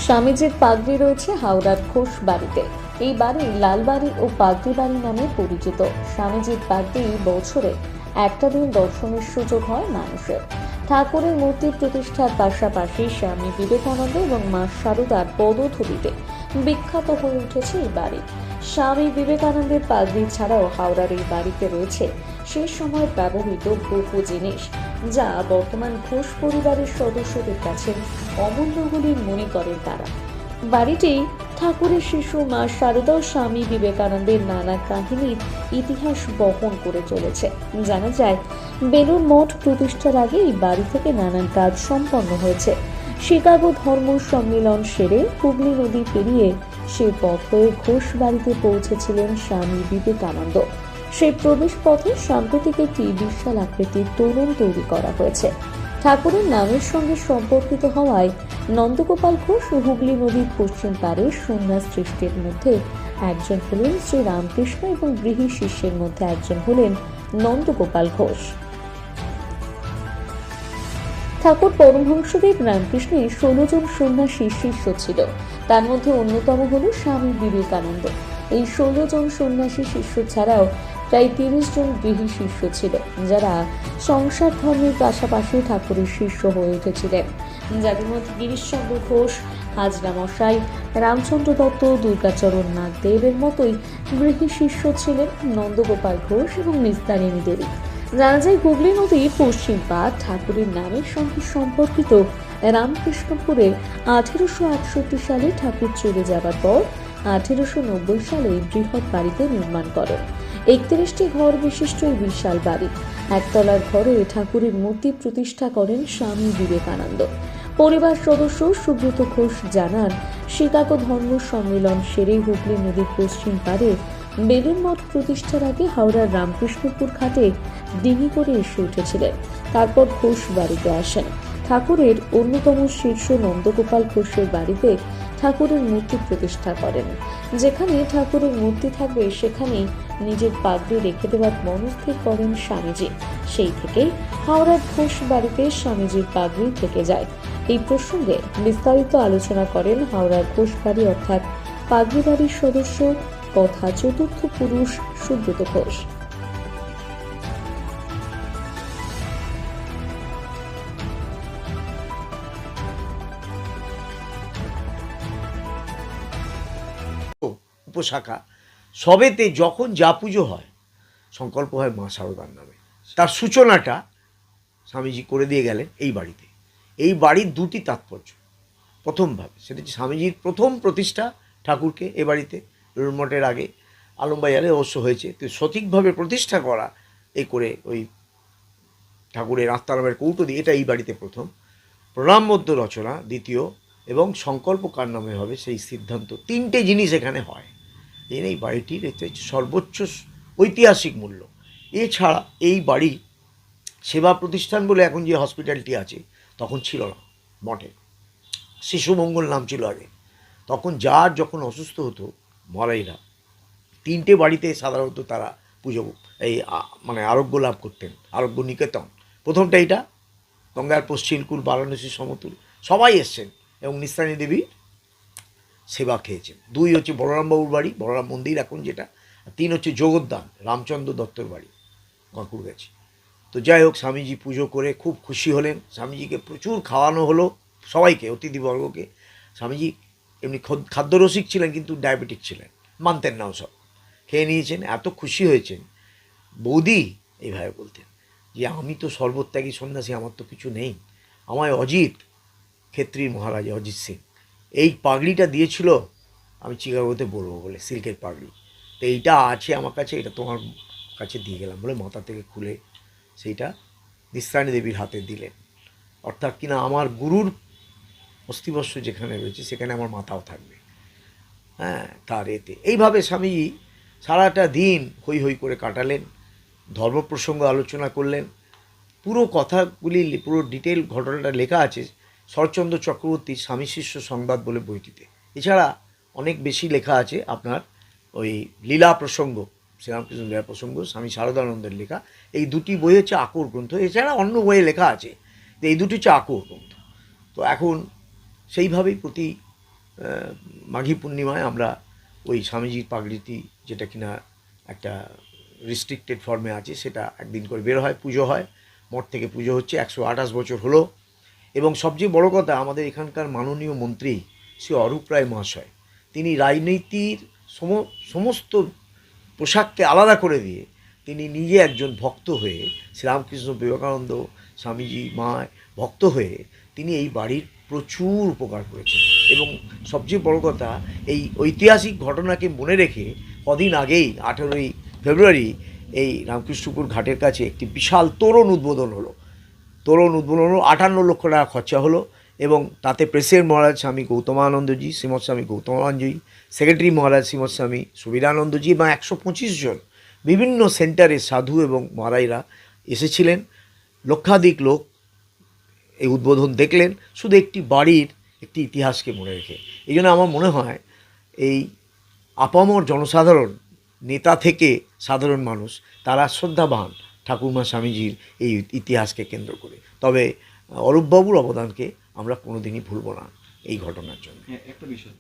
স্বামীজির পাগড়ি রয়েছে হাওড়ার ঘোষ বাড়িতে। এই বাড়ি লালবাড়ি ও পাগড়ি বাড়ি নামে পরিচিত। স্বামীজির পাগড়ি বছরে একটা দিন দর্শনের সুযোগ হয় মানুষের। ঠাকুরের মূর্তি প্রতিষ্ঠার পাশাপাশি স্বামী বিবেকানন্দ এবং মা শারদার পদধূলিতে বিখ্যাত হয়ে উঠেছে এই বাড়ি। স্বামী বিবেকানন্দের পাগড়ি ছাড়াও হাওড়ার এই বাড়িতে রয়েছে সেই সময় ব্যবহৃত বহু জিনিস, যা বর্তমান ঘোষ পরিবারের সদস্যদের কাছে অমূল্য বলে মনে করেন তারা। বাড়িটি ঠাকুরের শিশু মা শারদা ও স্বামী বিবেকানন্দের নানা কাহিনীর ইতিহাস বহন করে চলেছে। জানা যায়, বেলুড় মঠ প্রতিষ্ঠার আগে এই বাড়ি থেকে নানান কাজ সম্পন্ন হয়েছে। শিকাগো ধর্ম সম্মেলন সেরে হুগলি নদী পেরিয়ে সেই পথ হয়ে ঘোষ বাড়িতে পৌঁছেছিলেন স্বামী বিবেকানন্দ। সেই প্রবেশ পথে সাম্প্রতিক একটি বিশাল আকৃতির তোরণ তৈরি করা হয়েছে। ঠাকুরের নামের সঙ্গে সম্পর্কিত হওয়ায় নন্দগোপাল ঘোষ ও হুগলি নদীর পশ্চিম পারে সন্ন্যাস সৃষ্টির মধ্যে একজন হলেন শ্রী রামকৃষ্ণ এবং গৃহী শিষ্যের মধ্যে একজন হলেন নন্দগোপাল ঘোষ। ঠাকুর পরমহংসদেব রামকৃষ্ণের 16 জন সন্ন্যাসী শিষ্য ছিল। তার মধ্যে অন্যতম হল স্বামী বিবেকানন্দ। এই 16 জন সন্ন্যাসী শিষ্য ছাড়াও প্রায় 30 জন গৃহী শিষ্য ছিল, যারা সংসার ধর্মের পাশাপাশি ঠাকুরের শিষ্য হয়ে উঠেছিলেন, যাদের মধ্যে গিরিশচন্দ্র ঘোষ, হাজরা মশাই, রামচন্দ্র দত্ত, দুর্গাচরণ নাগদেবের মতোই গৃহী শিষ্য ছিলেন নন্দগোপাল ঘোষ এবং নিস্তারিণী দেবী। জানা যায়, হুগলি নদীর পশ্চিম পাড় ঠাকুরের নামের সঙ্গে সম্পর্কিত রামকৃষ্ণপুরে 1868 সালে ঠাকুর চলে যাবার পর 1890 সালে বৃহৎ বাড়িতে নির্মাণ করেন। 31টি ঘর বিশিষ্ট এই বিশাল বাড়ি। একতলার ঘরে ঠাকুরের মূর্তি প্রতিষ্ঠা করেন স্বামী বিবেকানন্দ। পরিবার সদস্য সুব্রত ঘোষ জানান, শিকাগো ধর্ম সম্মেলন সেরে হুগলি নদীর পশ্চিম পাড়ে বেলুড় মঠ প্রতিষ্ঠার আগে হাওড়ার রামকৃষ্ণপুর ঘাটে ডিঙি করে এসে উঠেছিলেন। তারপর ঘোষ বাড়িতে আসেন। ঠাকুরের অন্যতম শীর্ষ নন্দগোপাল ঘোষের বাড়িতে ঠাকুরের মূর্তি প্রতিষ্ঠা করেন। যেখানে ঠাকুরের মূর্তি থাকবে সেখানেই নিজের পাগড়ি রেখে দেওয়ার মনস্থির করেন স্বামীজি। সেই থেকেই হাওড়ার ঘোষ বাড়িতে স্বামীজির পাগড়ি থেকে যায়। এই প্রসঙ্গে বিস্তারিত আলোচনা করেন হাওড়ার ঘোষ বাড়ি অর্থাৎ পাগড়ি বাড়ির সদস্য তথা চতুর্থ পুরুষ সুব্রত ঘোষ। উপশাখা সবেতে যখন যা পুজো হয় সংকল্প হয় মা শারদার নামে। তার সূচনাটা স্বামীজি করে দিয়ে গেলেন এই বাড়িতে। এই বাড়ির দুটি তাৎপর্য। প্রথমভাবে সেটা হচ্ছে স্বামীজির প্রথম প্রতিষ্ঠা ঠাকুরকে এ বাড়িতে বেলুড় মঠের আগে আলমবাজারে অবশ্য হয়েছে, তো সঠিকভাবে প্রতিষ্ঠা করা এই করে ওই ঠাকুরের আত্মারামের কৌটো দিয়ে এটা এই বাড়িতে প্রথম। প্রণামবদ্ধ রচনা দ্বিতীয়, এবং সংকল্প কার নামে হবে সেই সিদ্ধান্ত। তিনটে জিনিস এখানে হয়। এই বাড়িটির এটা হচ্ছে সর্বোচ্চ ঐতিহাসিক মূল্য। এছাড়া এই বাড়ি সেবা প্রতিষ্ঠান বলে এখন যে হসপিটালটি আছে তখন ছিল না মঠে, শিশুমঙ্গল নাম ছিল আগে। তখন যার যখন অসুস্থ হতো মরাইরা, তিনটে বাড়িতে সাধারণত তারা পুজো এই মানে আরোগ্য লাভ করতেন। আরোগ্য নিকেতন প্রথমটা, এটা গঙ্গার পশ্চিমকুল বারাণসী সমতুল, সবাই এসছেন এবং নিস্তারিণী দেবী সেবা খেয়েছেন। 2 হচ্ছে বলরামবাবুর বাড়ি, বলরাম মন্দির এখন যেটা। 3 হচ্ছে জগদ্দান রামচন্দ্র দত্তর বাড়ি কাঁকুর গেছে। তো যাই হোক, স্বামীজি পুজো করে খুব খুশি হলেন। স্বামীজিকে প্রচুর খাওয়ানো হলো সবাইকে, অতিথিবর্গকে। স্বামীজি এমনি খাদ্যরসিক ছিলেন কিন্তু ডায়াবেটিক ছিলেন, মানতেন না ওসব। খেয়ে নিয়েছেন, এত খুশি হয়েছেন। বৌদি এইভাবে বলতেন যে আমি তো সর্বত্যাগী সন্ন্যাসী, আমার তো কিছু নেই। আমায় অজিত ক্ষেত্রীর মহারাজা অজিত সিং এই পাগড়িটা দিয়েছিল আমি চিকাগোতে বলবো বলে, সিল্কের পাগড়ি। তো এইটা আছে আমার কাছে, এটা তোমার কাছে দিয়ে গেলাম বলে মাথা থেকে খুলে সেইটা নিস্তারিণী দেবীর হাতে দিলেন। অর্থাৎ কিনা আমার গুরুর অস্থিবস্ত্র যেখানে রয়েছে সেখানে আমার মাথাও থাকবে। হ্যাঁ, তার এতে এইভাবে স্বামীজি সারাটা দিন হই হই করে কাটালেন, ধর্ম প্রসঙ্গ আলোচনা করলেন। পুরো কথাগুলি, পুরো ডিটেল ঘটনাটা লেখা আছে শরৎচন্দ্র চক্রবর্তীর স্বামী শিষ্য সংবাদ বলে বইটিতে। এছাড়া অনেক বেশি লেখা আছে আপনার ওই লীলা প্রসঙ্গ, শ্রীরামকৃষ্ণ লীলা প্রসঙ্গ, স্বামী শারদানন্দের লেখা। এই দুটি বই হচ্ছে আকর গ্রন্থ। এছাড়া অন্য বইয়ে লেখা আছে, এই দুটি হচ্ছে আকর গ্রন্থ। তো এখন সেইভাবেই প্রতি মাঘী পূর্ণিমায় আমরা ওই স্বামীজির পাগড়িটি, যেটা কিনা একটা রিস্ট্রিক্টেড ফর্মে আছে, সেটা একদিন করে বের হয়, পুজো হয়, মঠ থেকে পুজো হচ্ছে, 128 বছর হলো। এবং সবচেয়ে বড় কথা, আমাদের এখানকার মাননীয় মন্ত্রী শ্রী অরূপ রায় মহাশয়, তিনি রাজনীতির সমস্ত পোশাককে আলাদা করে দিয়ে তিনি নিজে একজন ভক্ত হয়ে, শ্রীরামকৃষ্ণ বিবেকানন্দ স্বামীজি মায় ভক্ত হয়ে তিনি এই বাড়ির প্রচুর উপকার করেছেন। এবং সবচেয়ে বড় কথা, এই ঐতিহাসিক ঘটনাকে মনে রেখে কদিন আগেই 18ই ফেব্রুয়ারি এই রামকৃষ্ণপুর ঘাটের কাছে একটি বিশাল তোরণ উদ্বোধন হলো। 58 লক্ষ টাকা খরচা হলো, এবং তাতে প্রেসিডেন্ট মহারাজ স্বামী গৌতমানন্দজি, শ্রীমৎ স্বামী গৌতমানন্দজি, সেক্রেটারি মহারাজ শ্রীমৎ স্বামী সুবিধানন্দজি এবং 125 জন বিভিন্ন সেন্টারের সাধু এবং মহারাজরা এসেছিলেন। লক্ষাধিক লোক এই উদ্বোধন দেখলেন, শুধু একটি বাড়ির একটি ইতিহাসকে মনে রেখে। এই জন্য আমার মনে হয় এই আপামর জনসাধারণ, নেতা থেকে সাধারণ মানুষ, তারা শ্রদ্ধাবান ঠাকুরমা স্বামীজির এই ইতিহাসকে কেন্দ্র করে। তবে অরূপবাবুর অবদানকে আমরা কোনোদিনই ভুলব না এই ঘটনার জন্য। একটা বিষয়